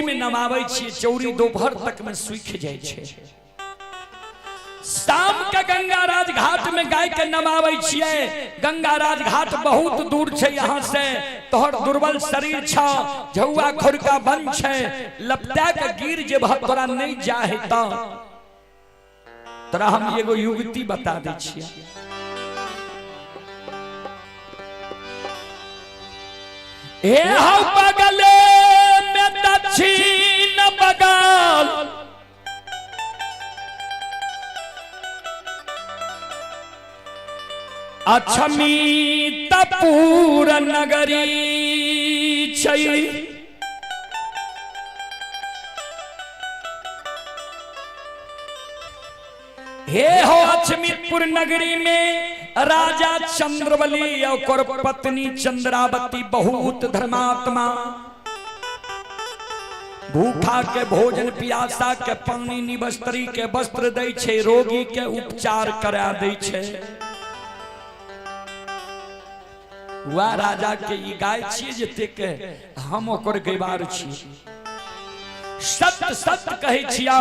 में नमावे छिए चौरी दोपहर तक में सूख जाए छे। शाम के गंगाराज घाट में गाय के नमावे छिए। गंगाराज घाट बहुत दूर छे यहाँ से, तोहर दुर्बल शरीर छ, झौआ खुरका बन छे, लपटा के गिर जे तोरा नहीं जाहे त तोरा हम एगो युक्ति बता दै छिए। ए हौ बगले में दक्षिण बगल अक्षमितपुर नगरी छै। हे हो अक्षमितपुर नगरी में राजा चंद्रबली और पत्नी चंद्रावती बहुत धर्मात्मा, भूखा के भोजन पियासा के पानी निवस्त्री के वस्त्र दै छे, रोगी के उपचार करा दै छे। वह राजा के ई गाय छिए जते के हम ओकर गैबार छी। सत्य सत्य कहे छिया,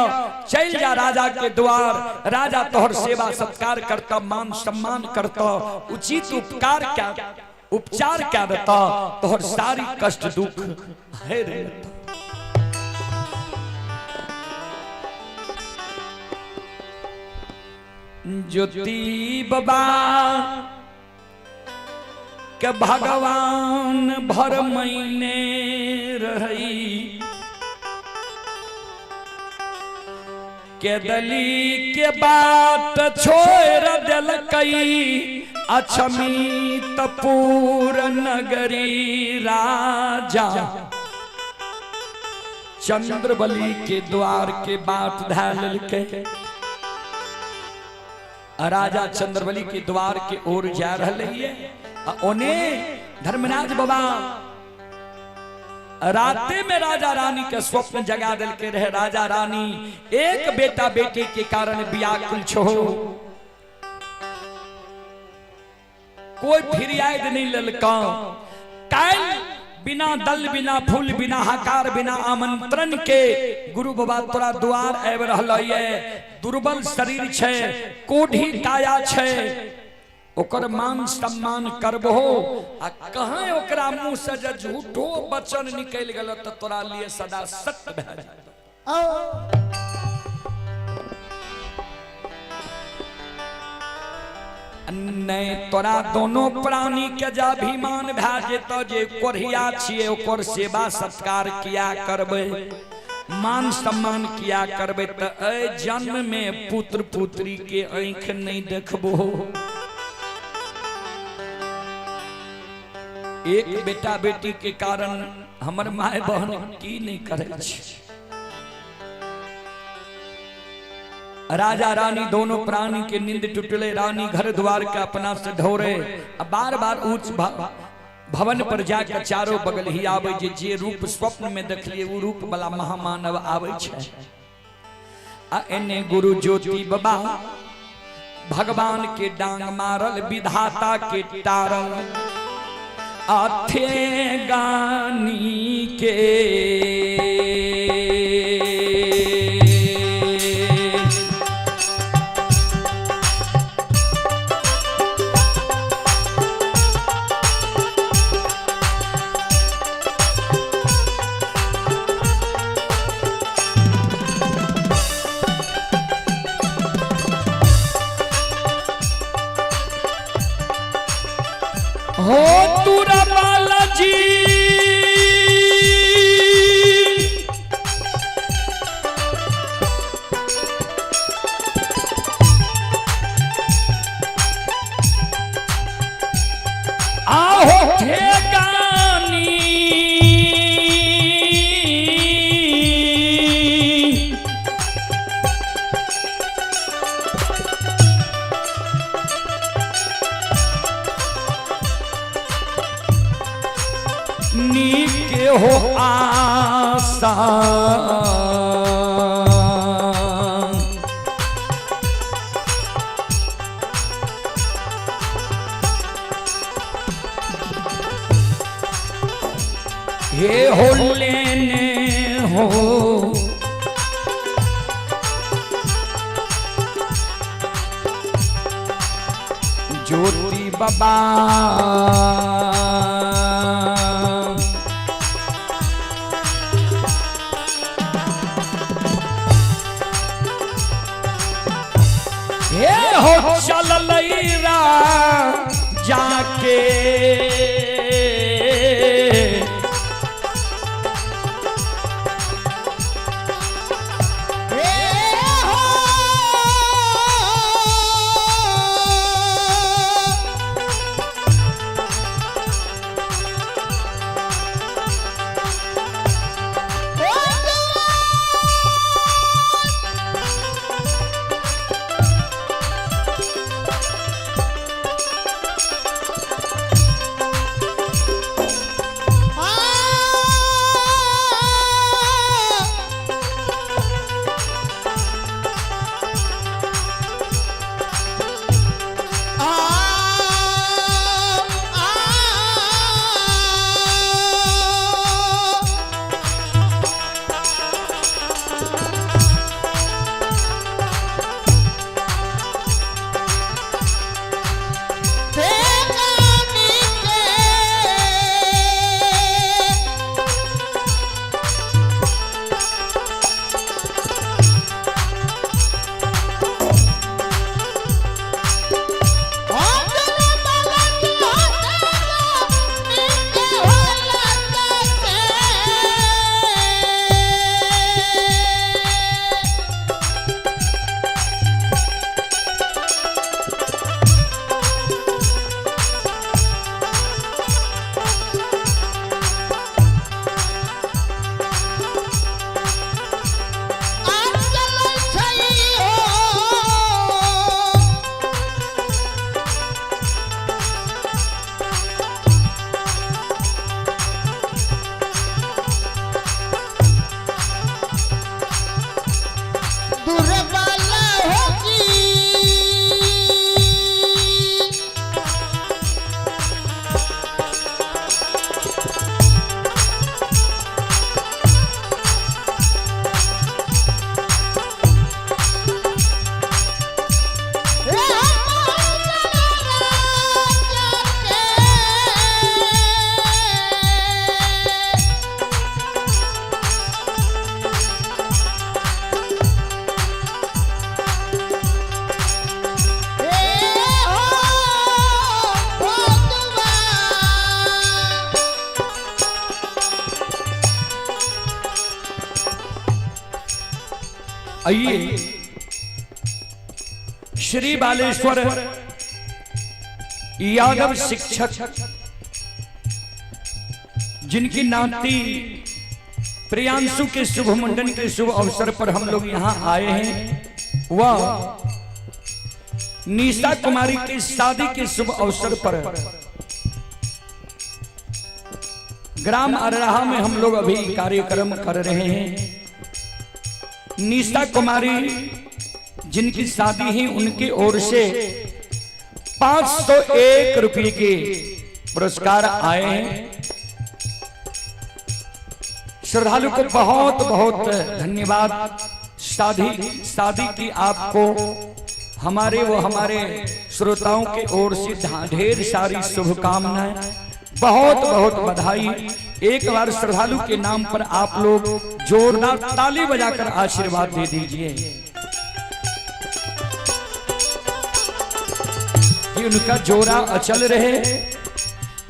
चल जा राजा के द्वार, राजा तोहर सेवा सत्कार करता, मान सम्मान करता, उचित उपचार क्या देता, तोहर सारी कष्ट दुख है रे। ज्योति बाबा के भगवान भर महीने रही, के दली के बात छोड़ दिलकई अक्षमितपुर नगरी। राजा चंद्रबली के द्वार के बात धाल के राजा चंद्रबली के द्वार के ओर जा रहे। ओने धर्मराज बाबा राते में राजा रानी के स्वप्न जगा दिल के रहे। राजा रानी एक बेटा बेटी के कारण व्याकुल छो, कोई फिरियाद नहीं ललका। काल बिना दल बिना फूल बिना हकार बिना आमंत्रण के गुरु बाबा तोरा द्वार आब रहल ये। दुर्बल शरीर छे, कोढ़ी काया छे, ओकर मान सम्मान करबो आ कहां ओकरा मुंह से जे झूठो वचन निकल गेल त तोरा लिए सदा सत्य भ जाए। नहीं तोरा दोनों प्राणी के जा अभिमान भ जेतो जे कोढ़िया छिए, ओकर सेवा सत्कार किया करबे, मान सम्मान किया करबे त ए जन्म में पुत्र पुत्री के आंख नहीं देखबो। एक बेटा बेटी के कारण हमर माय बहन की नहीं करे छे। राजा रानी दोनों प्राणी के नींद टूटले। रानी घर द्वार के अपना से ढोरे, बार बार ऊंच भवन पर जाकर चारों बगल ही आवे जे रूप स्वप्न में देखलिए वो रूप वाला महामानव आवे छे। आ एने गुरु ज्योति बाबा भगवान के डांग मारल, विधाता के टारल, आथे गानी के हो तुरा बालाजी आहो ठेगानी नीके हो आसा हे हो लेने हो ज्योति बाबा हे हो चल लईरा जाके आइए श्री बालेश्वर यादव शिक्षक जिनकी नाती प्रियांशु के शुभ मुंडन के शुभ अवसर पर हम लोग यहाँ आए हैं, वह निशा कुमारी की शादी के शुभ अवसर पर ग्राम अरराहा में हम लोग अभी कार्यक्रम कर रहे हैं। निशा कुमारी जिनकी शादी है उनकी ओर से 501 रुपये के पुरस्कार आए हैं। श्रद्धालु को बहुत बहुत धन्यवाद। शादी की आपको हमारे श्रोताओं के ओर से ढेर सारी शुभकामनाएं, बहुत बहुत बधाई। एक बार श्रद्धालु के नाम पर आप लोग जोरदार ताली बजाकर आशीर्वाद दे दीजिए कि उनका जोड़ा अचल रहे,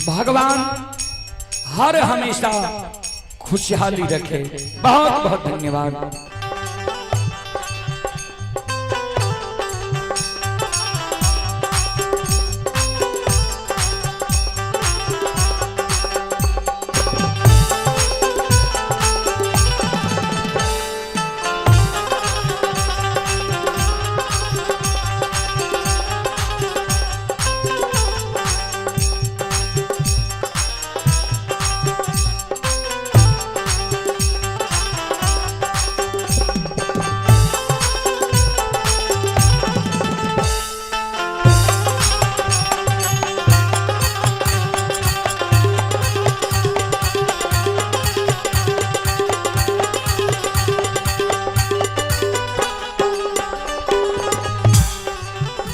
भगवान हर हमेशा खुशहाली रखे। बहुत बहुत धन्यवाद।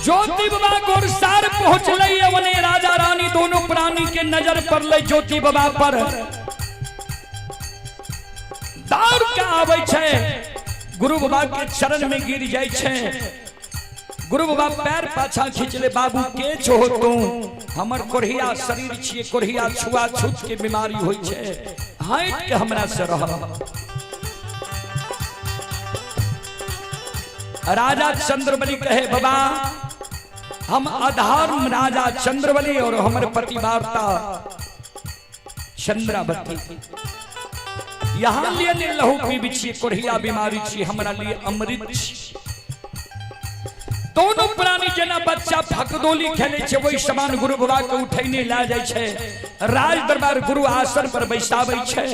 ज्योति बाबा गोरसार पहुंचले वने राजा रानी दोनों प्राणी के नजर पड़ले ज्योति बाबा पर। दौड़ के आवे छे गुरु बाबा के चरण में गिर जाय छे। गुरु बाबा पैर पाछा खींचले, बाबू के छो तू? हमर कोढ़िया शरीर छिए, कोढ़िया छुआ छूत के बीमारी होई छे, हट के हमरा से रह। राजा चंद्रबली कहे बाबा हम अधर्म राजा चंद्रबली और हमारे पतिवार्ता चंद्रावती यहाँ लिए लहू पीबी छी, कोढ़िया बीमारी छी, हमारा लिए अमृत छी। दोनों प्राणी जना बच्चा फकदोली खेले छे वही समान गुरु बाबा के उठैने ला जाय छे। राज दरबार गुरु आसन पर बैसाबै छे।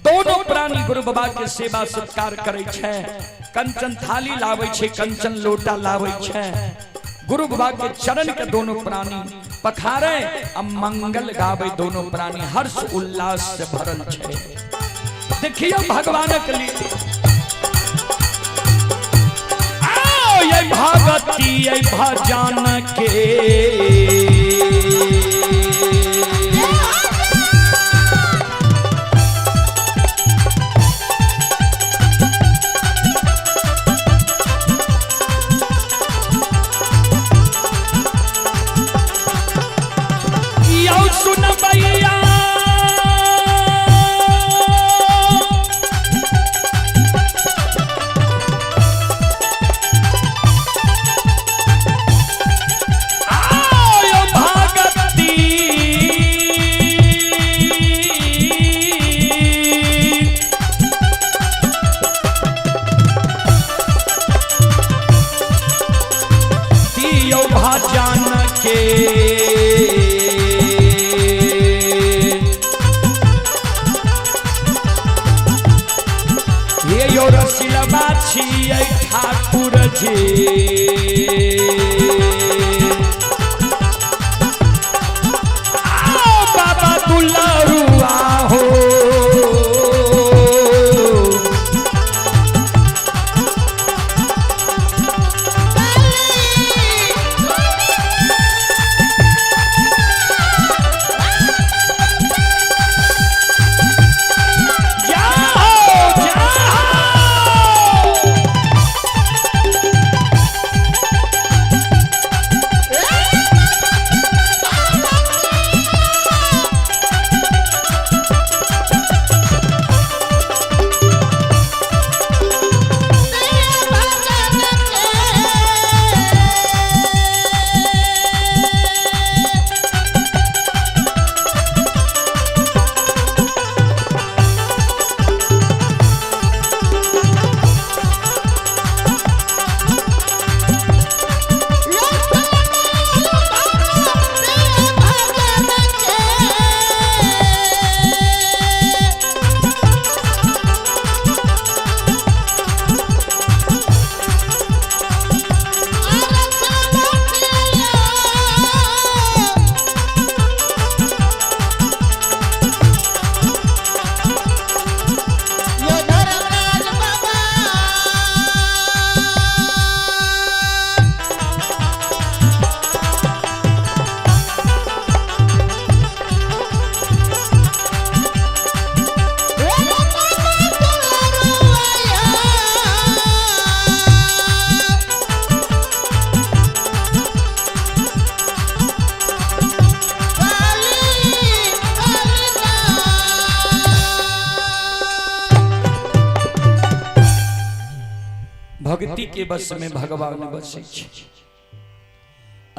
दोनों प्राणी गुरु बाबा के सेवा सत्कार करे छे। कंचन थाली लावे छे, कंचन लोटा लावे छे। गुरु बाबा के चरण के दोनों प्राणी पखारे अब मंगल गावे। दोनों प्राणी हर्ष उल्लास से भरल छे। देखियो भगवान के लिए आओ ये भगती ये भजन के ठाकुर जी आओ बाबा दुलारुआ हो। भक्ति के बस में भगवान बसे।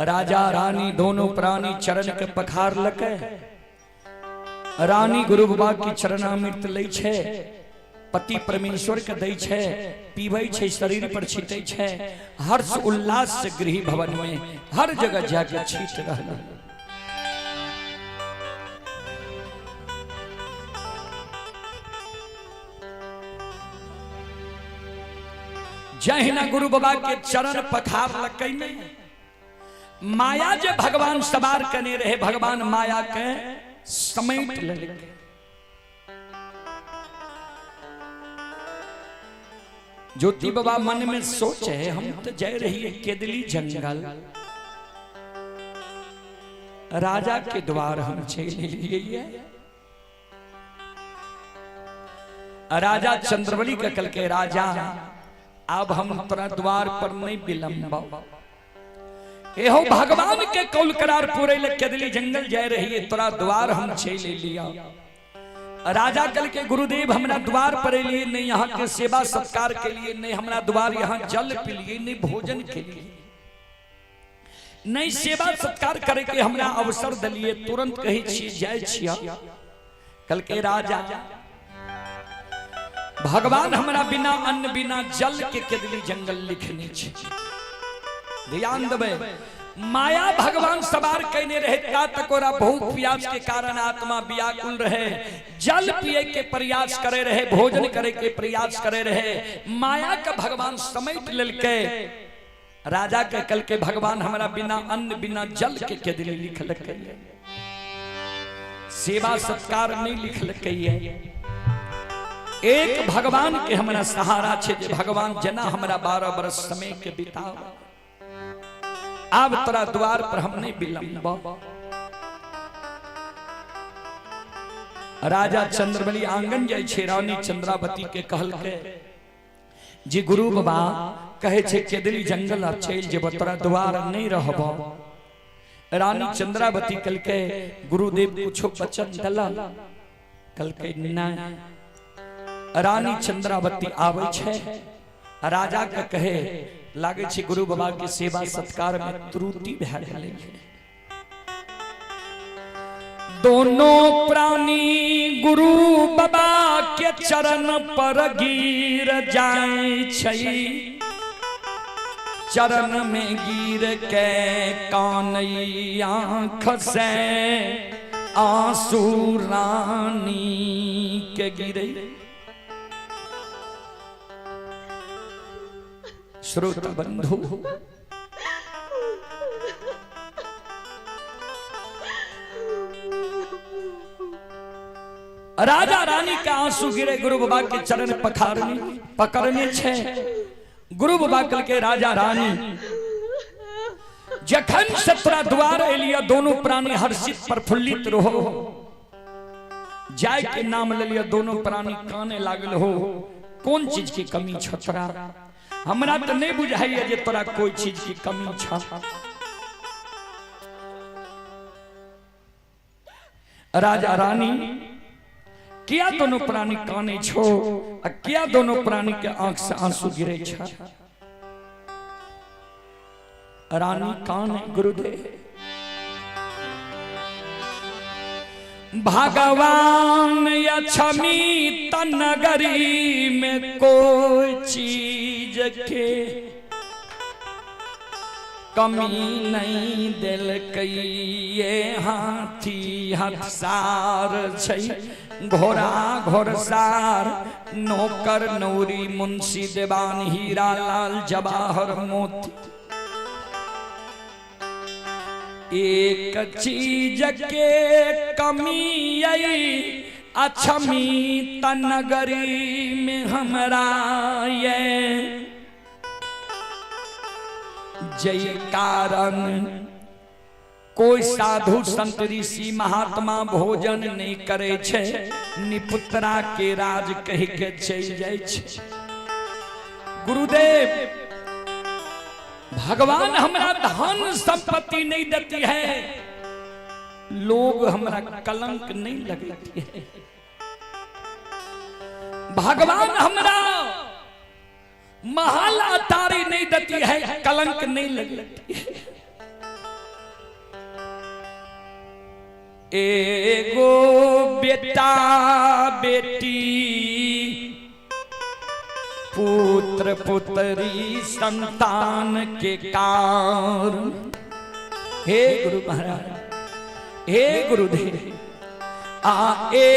राजा रानी दोनों प्राणी चरण के पखार लके। रानी गुरु बाबा की चरणामृत लै छे, पति परमेश्वर के दै छे, पीबै छे, शरीर पर छीटे छे। हर्ष उल्लास से गृह भवन में हर जगह जाके छीट रहल। जहिना गुरु बाबा के चरण पखार लकै में माया जे भगवान सवार कने रहे, भगवान माया के समेट लेलकै। ज्योति बाबा मन में सोचे हम तो जय रही है केदली जंगल, राजा के द्वार हम चले लिए। राजा चंद्रवली का कल के राजा अब हम तोरा द्वार पर नहीं विलंब, एहो भगवान के कौल करार पूरे ले केदली जंगल जाए रही है, तोरा द्वार हम चले लिया। राजा कल के गुरुदेव हमरा द्वार पर लिए नहीं, यहाँ के सेवा सत्कार के लिए नहीं, हमरा द्वार यहाँ जल के लिए नहीं, भोजन के लिए नहीं, सेवा सत्कार करे के हमरा अवसर दिलिए, तुरंत कही छी जय छिया। कल के राजा भगवान हमरा बिना अन्न बिना जल के केदली जंगल लिखने छे। ध्यान देबे, माया भगवान सवार कहने रहे का तकोरा भूख प्यास के कारण आत्मा व्याकुल रहे, जल पिए के प्रयास करे रहे, भोजन करे के प्रयास करे रहे, माया का भगवान समेट ललके। राजा के कल के भगवान हमारा बिना अन्न बिना जल के केदली लिखल के, सेवा सत्कार नहीं लिखल के। एक भगवान के हमारा सहारा छे, भगवान जना हमारा 12 बरस समय के बिताओ, अब तोरा द्वार पर हम नहीं विलंब। राजा चंद्रबली आंगन जाय छे, रानी चंद्रावती के कहल के जी गुरु बाबा कहे छे केदली जंगल आ चल जेब, तोरा द्वार नहीं रहब। रानी चंद्रावती कल के गुरुदेव कुछो वचन दला, कल के ना। रानी चंद्रावती आवे छे, राजा के कहे लागे छे गुरु बाबा के सेवा सत्कार में त्रुटि भै गेलै। दोनों प्राणी गुरु बाबा के चरण पर गिर जाए छै, चरण में गिर के कानई आँख से आंसू रानी के गिरे। श्रोता बंधु, राजा रानी का आंसू गिरे, गुरु बाबा के चरण पकड़ने छे। गुरु बाबा कल के राजा रानी जखन सतरा द्वार एलिया, दोनों प्राणी हर्षित प्रफुल्लित रहो, जाय के नाम ले लिया, दोनों प्राणी काने लागल हो। कौन चीज की कमी छतरा, हमरा तो नहीं बुझाइए जे तोरा कोई चीज की कमी छा। राजा रानी किया दोनों प्राणी काने छो, किया दोनों प्राणी के आंख से आंसू गिरे छा। रानी काने गुरुदेव भगवान यक्षमी तनगरी में कोई चीज के कमी नहीं दिल ये हाथी हथसार छै, घोड़ा घोड़सार नौकर नौरी मुंशी देवान हीरा लाल जवाहर मोती। एक चीज के कमी आई अछमी तनगरी में हमरा ये, जय कारण कोई साधु संत ऋषि महात्मा भोजन नहीं करे छे, निपुत्रा के राज कह के चल जाय छे। गुरुदेव भगवान हमरा धन संपत्ति नहीं देती है, लोग हमरा कलंक नहीं लगती है। भगवान हमरा महल अटारी नहीं देती है, कलंक नहीं लगती है। एगो बेटा बेटी पुत्र पुत्री संतान के कारण, हे गुरु महाराज हे गुरुदेव आए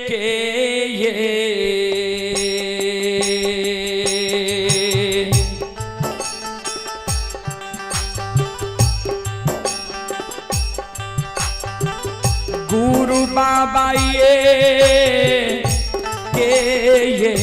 के ये गुरु बाबा ये के ये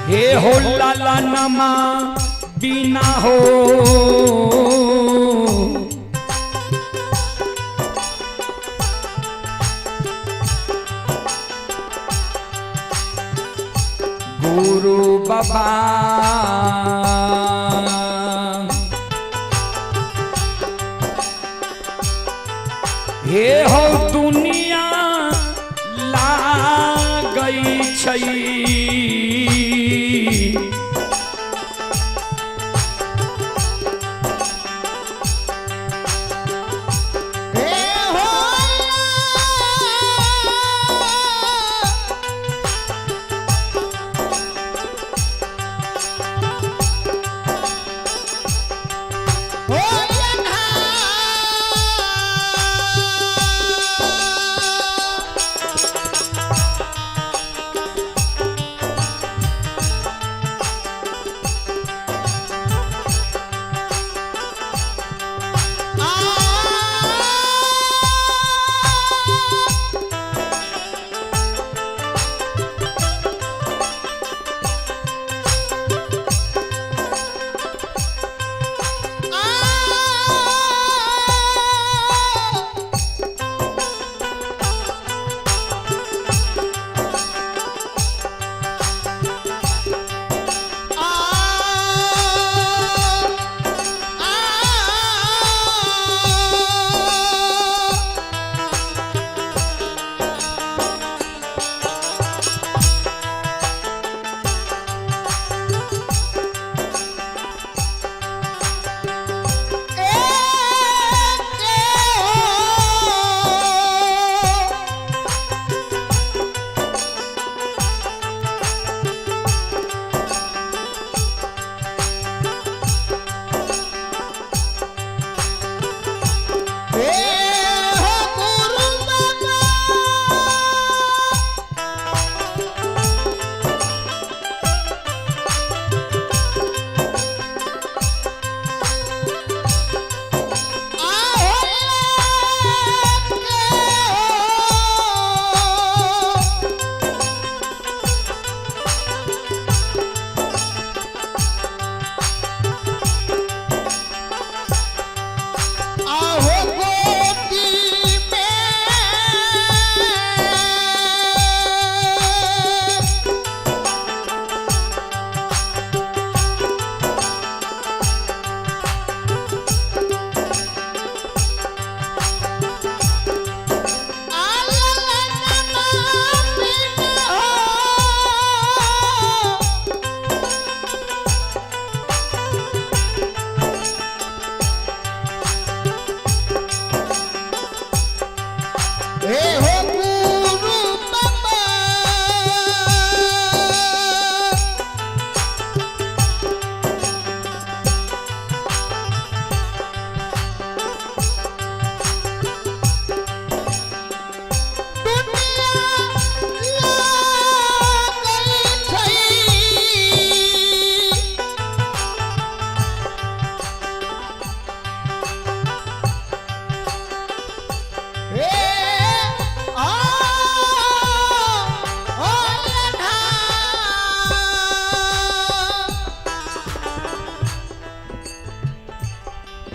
हे हो लाला नमा बीना हो गुरु बाबा हे हो दुनिया ला गई छई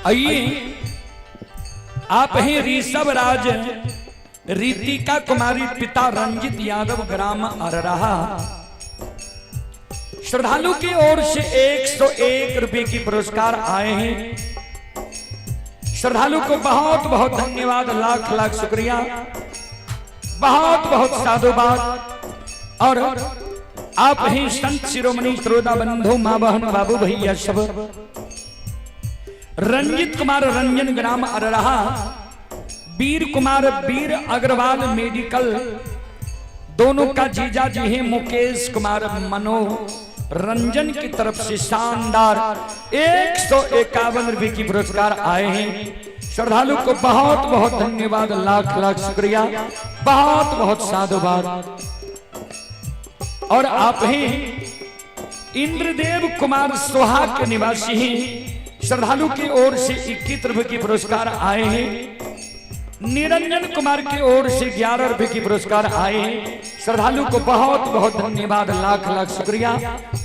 आइए आप हैं ऋषभ राज रीतिका कुमारी पिता रंजित यादव ग्राम अरराहा। श्रद्धालु की ओर से 101 रुपए की पुरस्कार आए हैं। श्रद्धालु को बहुत बहुत धन्यवाद, लाख लाख शुक्रिया, बहुत बहुत साधुवाद। और आप ही संत शिरोमणि श्रोता बंधु मां बहन बाबू भैया सब रंजित कुमार रंजन ग्राम अरराहा, वीर कुमार वीर अग्रवाल मेडिकल, दोनों का जीजा जी हैं मुकेश कुमार मनो रंजन की तरफ से शानदार 151 रुपए की पुरस्कार आए हैं। श्रद्धालु को बहुत बहुत धन्यवाद, लाख लाख शुक्रिया, बहुत बहुत साधुवाद। और आप हैं इंद्रदेव कुमार सोहाग के निवासी हैं। श्रद्धालु की ओर से 21 रुपए की पुरस्कार आए हैं। निरंजन कुमार की ओर से 11 रुपए की पुरस्कार आए हैं। श्रद्धालु को बहुत बहुत धन्यवाद, लाख लाख शुक्रिया,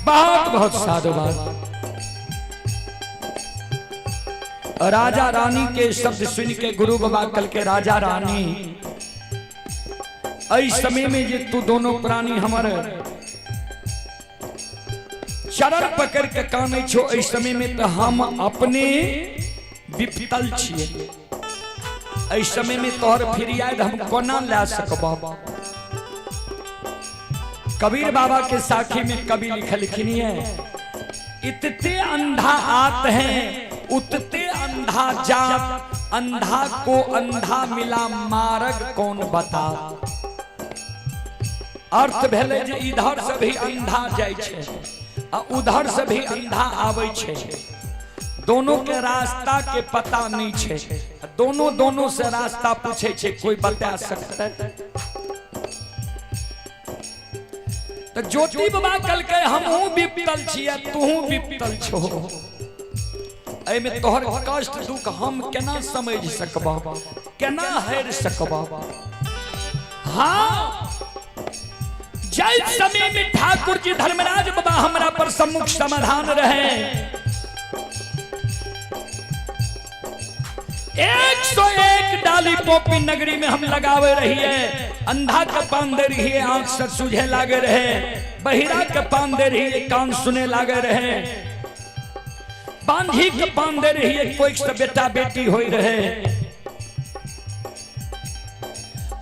बहुत बहुत साधुवाद। राजा रानी के शब्द सुन के गुरु बाबा कल के राजा रानी इस समय में जे तू दोनों प्राणी हमारे चरण पकड़ के काने छो, इस समय में तो हम अपने विफल छिए। इस समय में तोहर फिर याद हम कोना ला सकब। कबीर बाबा के साखी में कवि लिखिन है, इतते अंधा आत हैं उतते अंधा जात, अंधा को अंधा मिला मार्ग कौन बता। अर्थ भेले जे इधर से भी अंधा जाय छे आ उधर से भी अंधा आवे छे, दोनों के रास्ता के पता नहीं छे, दोनों से रास्ता पूछे छे, कोई बता सकता है। तो ज्योति बाबा कल के हमहू विपतल छिए, तूहू विपतल छो। ए में तोहर कष्ट दुख हम केना समझ सकबा, केना हर सकबा। हाँ, जय समय में ठाकुर जी धर्मराज बाबा हमरा पर सम्मुख समाधान रहे। 101 डाली पोपी नगरी में हम लगावे रहिए, अंधा के पान दे रहिए, आंख से सूझे लागे रहे, बहिरा के पान दे रहिए, कान सुने लागे रहे, बांधी के पान दे रहिए, कोई से बेटा बेटी होई रहे।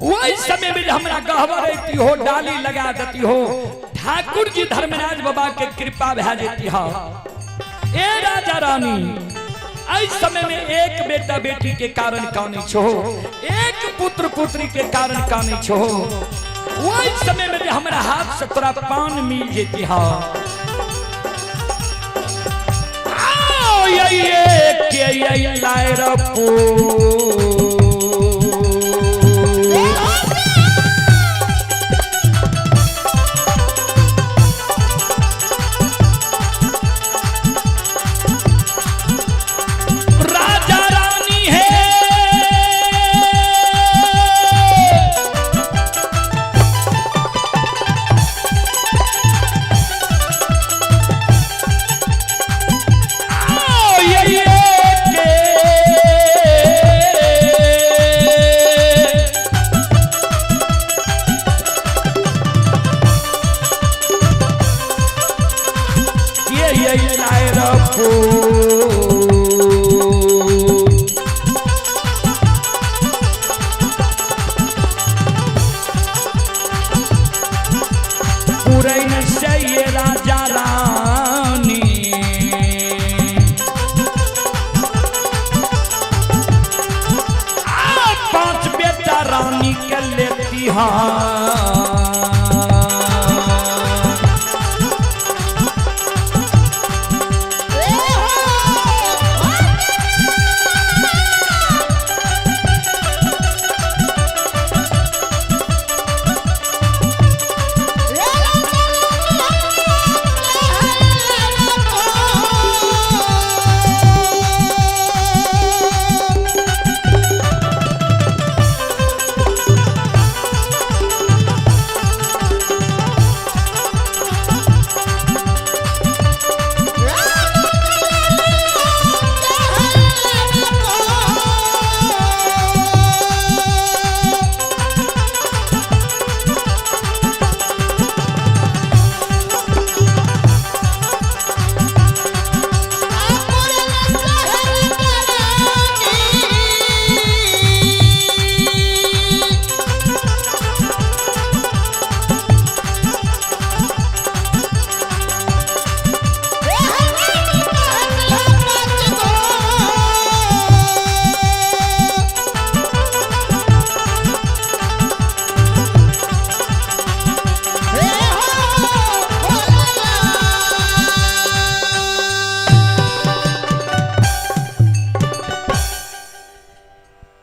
वही समय में हमरा गहवा रहती हो, डाली लगा देती हो, ठाकुर जी धर्मराज बाबा के कृपा भा जेती हो। ए राजा रानी, इस समय में एक बेटा बेटी के कारण कानी छो, एक पुत्र पुत्री के कारण कानी छो। वही समय में हमरा हाथ से तोरा पान मिल जेती हो। आओ ये लाए रपो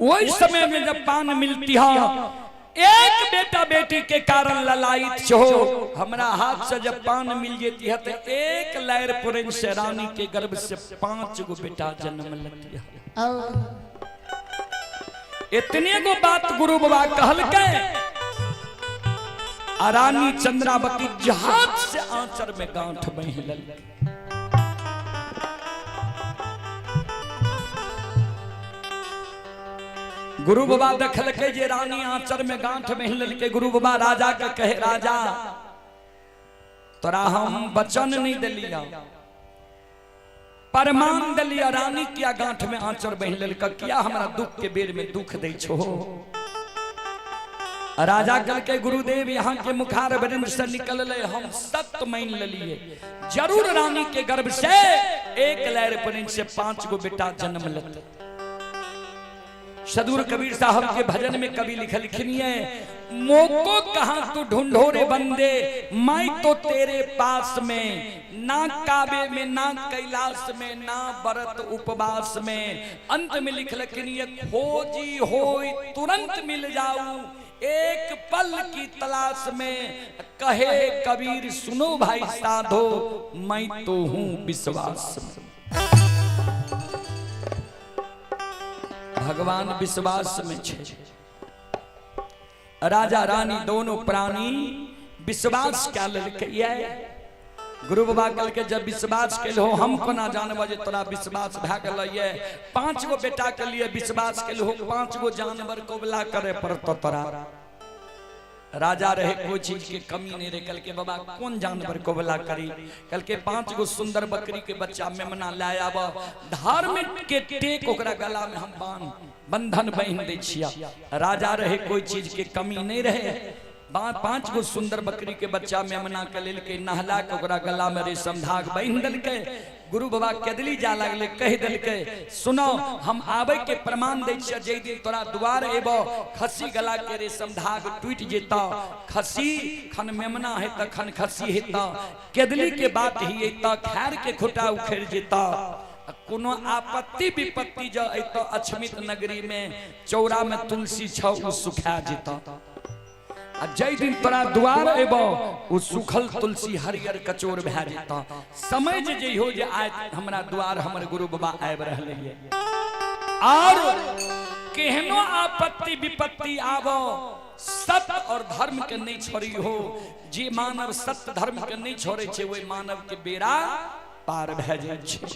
वही समय में जब पान मिलती है, एक बेटा बेटी के कारण ललायित छो। हमरा हाथ से जब पान मिल जाती है तो एक लहर पुरन से रानी के गर्भ से 5 गो बेटा जन्म लेती है। इतने गो बात गुरु बाबा कहल के रानी चंद्रावती जहाज से आंचर में गांठ बहिल। गुरु बाबा देखल के जे रानी आंचर में गांठ बहिल के गुरु बाबा राजा के कहे, राजा तोरा हम वचन नहीं दिलिया, परमान दिलिया, रानी किया गांठ में आंचर बहिल का, किया हमारा दुख के बेर में दुख दे छो। राजा कल के गुरुदेव यहाँ के मुखार ब्रह्म से निकल ले, हम सत्य मान लिए, जरूर रानी के गर्भ से एक लहर पर से 5 गो बेटा जन्म लेते। सदूर कबीर साहब के भजन में कवि लिखिए, मोको कहां तू ढूंढो रे बंदे, मैं तो तेरे पास में, ना काबे में ना कैलाश में ना व्रत उपवास में। अंत में लिखिए, खोजी होई तुरंत मिल जाऊं, एक पल की तलाश में। कहे कबीर सुनो भाई साधो, मैं तो हूं विश्वास में। भगवान विश्वास में छे। राजा रानी दोनों प्राणी विश्वास क्या ललके। गुरु बाबा कल के जब विश्वास के लो, हमको ना जानब जे तोरा विश्वास भए गेल। 5 गो बेटा के लिए विश्वास के लो, 5 गो जानवर को बला करे पड़तो तोरा। राजा रहे कोई चीज के कमी नहीं रहे। कल के बाबा कौन जानवर को बला करी। कल के 5 गो सुंदर बकरी के बच्चा मेमना लाय आब, धार्मिक के टेक ओकरा गला में हम बंधन बांध दे छिया। राजा रहे कोई चीज के कमी नहीं रहे। 5 गो सुंदर बकरी के बच्चा मेमना के लेल के नहला के ओकरा गला में रेशम धाग बांध देलके। गुरु बाबा केदली जा लगले, कह देलके, सुनो हम आबे के प्रमाण दे छिया, जे दिन तोरा द्वार एबो खसी गला के रेशम धाग टूट जेता, खसी खन मेमना है त खन खसी है त केदली के बात ही है त खैर के खुटा उखड़ जेता। कोनो आपत्ति विपत्ति जो है तो अछमित नगरी में चौरा में तुलसी छौ सुखा जेता। जय दिन तोरा द्वार एबो उ सुखल तुलसी हरियर कचोर भए जेता। समझ जे हो जे आय हमरा द्वार हमर गुरु बाबा आबि रहले ये। और केहनो आपत्ति विपत्ति आबो, सत्य और धर्म के नहीं छोड़ी हो। जे मानव सत्य धर्म के नहीं छोड़े छे, ओई मानव के बेड़ा पार भए जाय छे।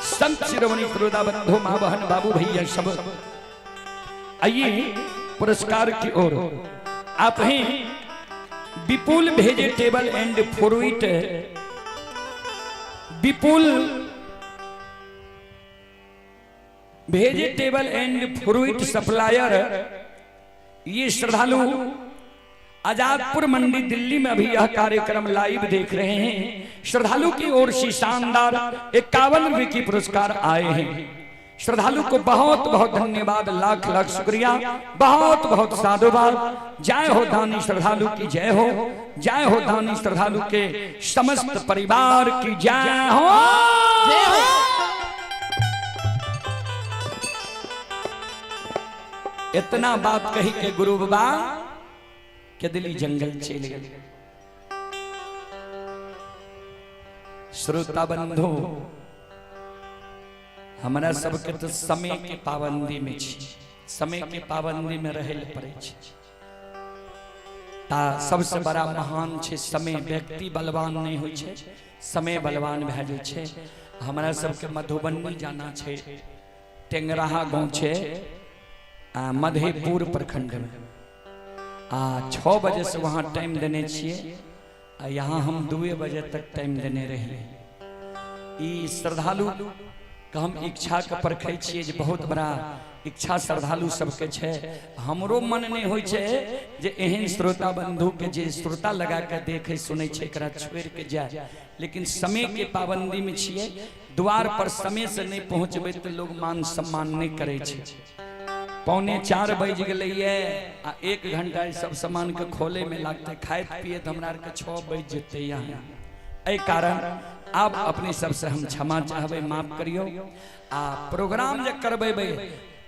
संत शिरोमणि खुदा बंधु मां बहन बाबू भैया सब आइए पुरस्कार की ओर। आप हैं Vipul vegetable and fruit, Vipul vegetable and fruit supplier. ये श्रद्धालु आजादपुर मंडी दिल्ली में अभी यह कार्यक्रम लाइव देख रहे हैं। श्रद्धालु की ओर से शानदार 51 रुपए की पुरस्कार आए हैं। श्रद्धालु को बहुत बहुत धन्यवाद, लाख लाख शुक्रिया, बहुत बहुत साधुवाद। जय हो दानी श्रद्धालु की जय हो, जय हो दानी श्रद्धालु के समस्त परिवार की जय हो, जय हो। इतना बात कही के गुरु बाबा के दिल्ली जंगल चले गए। श्रोता बंधु, हमारा सबके तो समय के पाबंदी में छी, समय के पाबंदी में रहे पड़े छी। ता सबसे बड़ा महान छे समय। व्यक्ति बलवान नहीं होय छे, समय बलवान भए जाय छे। हमारा सबके मधुबनी जाना छे, टेंगराहा गांव छे मधेपुर प्रखंड में। 6 बजे से वहाँ टाइम देने छिए, यहाँ हम 2 बजे तक टाइम देने रहे। ई श्रद्धालु का हम इच्छा के परखै छिए जे बहुत बड़ा इच्छा श्रद्धालु सबके छे। हमरो मन नहीं होय छे जे एहन श्रोता बंधु के जे श्रोता लगा के देखे सुने छे एकरा छोड़ के जाए। लेकिन समय के पाबंदी में छिए, द्वार पर समय से नहीं पहुंचबे तो लोग मान सम्मान नहीं करे छे। 3:45 बज गए आ 1 घंटा सब सामान के खोले में लगते, खाए पिए तो हमरा के 6 बज जेते। यहाँ एहि कारण आप अपने सबसे हम क्षमा चाहबे, माफ करियो। आ प्रोग्राम जे करबेबे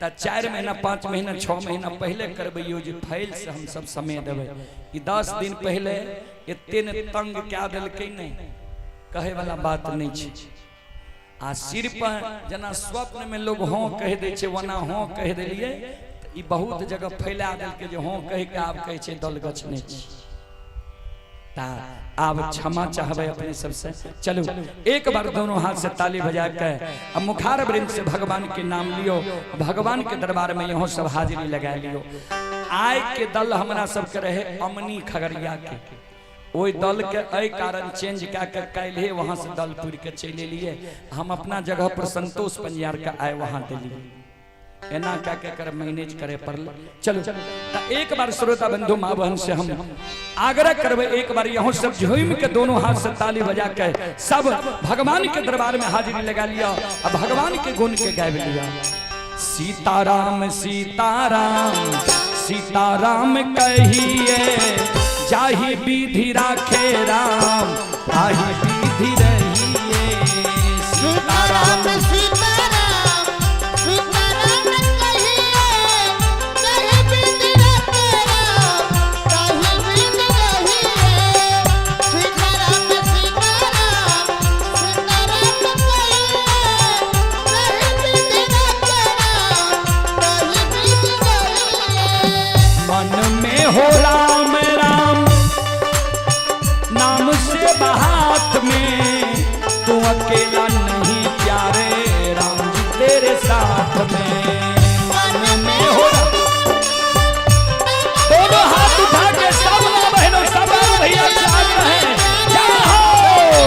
त 4 महीना 5 महीना 6 महीना पहले करबैयो, जे फाइल से हम सब समय देबे। ई 10 दिन पहले एते ने तंग क्या देलकै नहीं, कहे वाला बात नहीं छे। आ सिर पर जना स्वप्न में लोग हों कह दे छे, वना हों कह देलिए ई बहुत जगह फैला दिल के जो हाँ कह के आप कहे छे दल गछ नहीं ता आप क्षमा चाहबे अपने सबसे। चलो एक बार दोनों हाथ से ताली बजा के अब मुखार वृंद से भगवान के नाम लियो, भगवान के दरबार में यहाँ सब हाजिरी लगा लियो। आय के दल हमरा सबके रहे अमनी खगड़िया के, ओई दल के अय कारण चेंज क्या के कैले वहां से दल टूर के चले लिए। हम अपना जगह पर संतोष पंजार का आए वहां दिल्ली एना क्या क्या कर मैनेज करे पड़ल। चलो एक बार श्रोता बंधु माँ बहन से हम आग्रह करबे एक बार यहाँ सब झूम के दोनों हाथ से ताली बजा के सब भगवान के दरबार में हाजिरी लगा लिया और भगवान के गुण के गाय लिया। सीताराम सीताराम सीताराम कहिए जाहि विधि राखे राम ताहि विधि रहिए। सीताराम हो राम राम नाम से बहात में तू अकेला नहीं प्यारे राम जी तेरे साथ में। मन में हो दोनों हाथ उठा के सब मां बहनों सब भैया जाग रहे जाओ।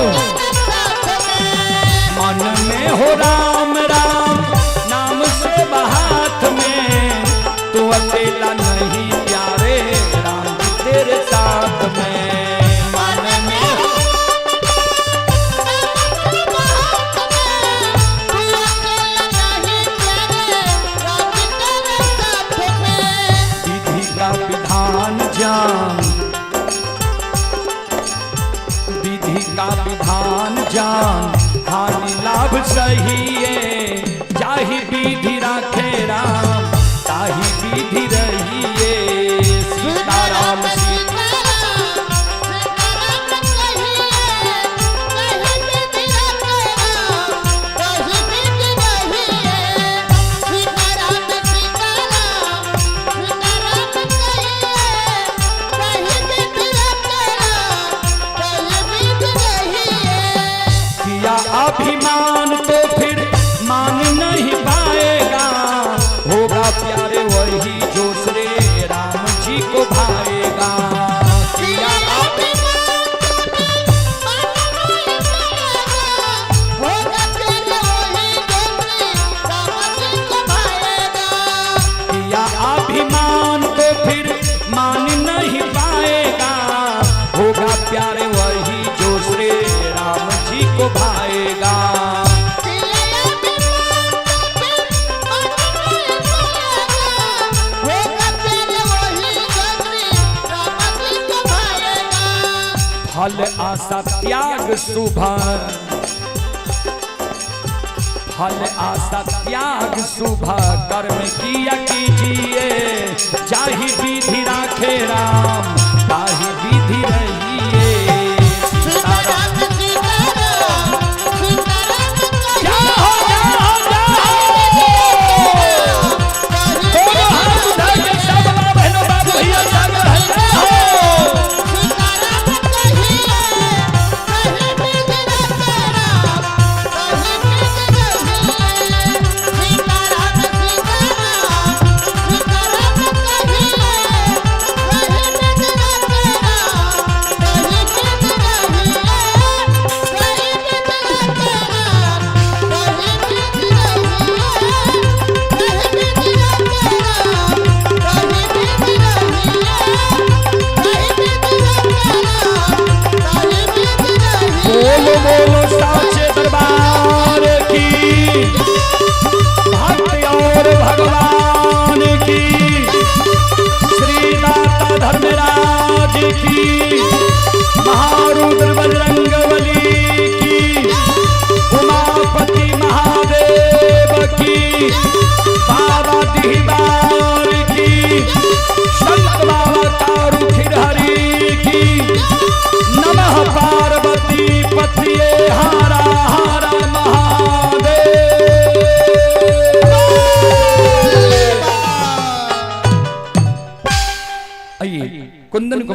मन में हो राम राम नाम से बहात में तू अकेला नहीं प्यारे राम तेरे साथ में। मन में विधि का विधान जान, विधि का विधान जान हानि लाभ सही है जाहि विधि राखे राम ताहि विधि रहिए। सीताराम किया अभिमान तो फिर मान नहीं पाएगा, होगा प्यारे वही जो श्री राम जी को भाएगा। किया अभिमान तो फिर मान नहीं पाएगा, होगा प्यारे वही जो श्री राम जी को भाएगा। फल आशा त्याग शुभ, फल आशा त्याग शुभ कर्म किया कीजिए जाहि विधि राखे राम ताहि विधि रहिए।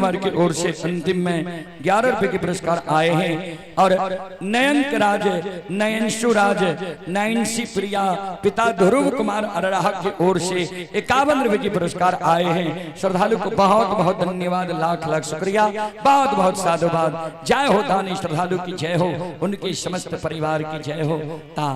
कुमार की ओर से अंतिम में 11 रुपए के पुरस्कार आए हैं। और नयंक राज, नयनशु राज, नयनसी प्रिया पिता ध्रुव कुमार अरराहा की ओर से 51 रुपए के पुरस्कार आए हैं। श्रद्धालु को बहुत बहुत धन्यवाद, लाख लाख शुक्रिया, बहुत बहुत साधुवाद। जय हो दानी श्रद्धालु की जय हो, उनके समस्त परिवार की जय हो। ता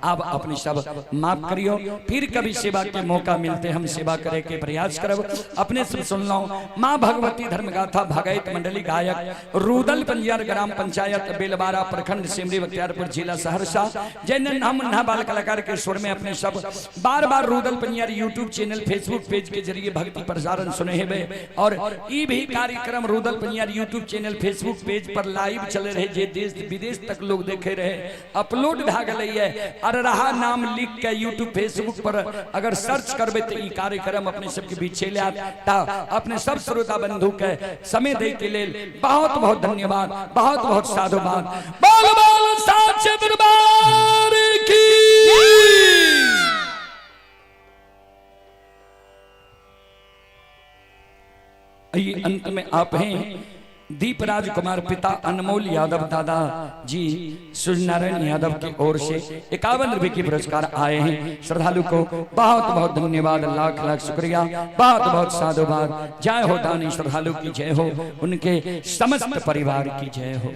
अब अपनी सब माफ करियो, फिर कभी सेवा के मौका मिलते हम सेवा करे के प्रयास करब। अपने सब सुन लो। माँ भगवती धर्मगाथा भगत मंडली गायक रूदल पंजियार ग्राम पंचायत बेलबारा प्रखंड सिमरी बख्तियारपुर जिला सहरसा। जैन नन्हा बाल कलाकार के स्वर में अपने सब बार बार Rudal Panjiyar YouTube channel Facebook page के जरिए भक्ति प्रसारण सुने हुए। और ये भी कार्यक्रम Rudal Panjiyar YouTube channel Facebook page पर लाइव चले रहे, जे देश विदेश तक लोग देखे रहे, अपलोड भा गई है। अरराहा नाम लिख के यूट्यूब फेसबुक पर अगर सर्च करबे तो ये कार्यक्रम अपने सबके बीच चले आता। अपने सब श्रोता बंधु के समय दे के लेल बहुत बहुत धन्यवाद, बहुत बहुत साधुवाद। बोल बोल साचे दरबार की। ये अंत में आप हैं दीपराज कुमार पिता अनमोल यादव दादा जी सूर्यनारायण यादव की ओर से 51 रुपए के पुरस्कार आए हैं। श्रद्धालु को बहुत बहुत धन्यवाद, लाख लाख शुक्रिया, बहुत बहुत साधुवाद। जय हो दानी श्रद्धालु की जय हो, उनके समस्त परिवार की जय हो।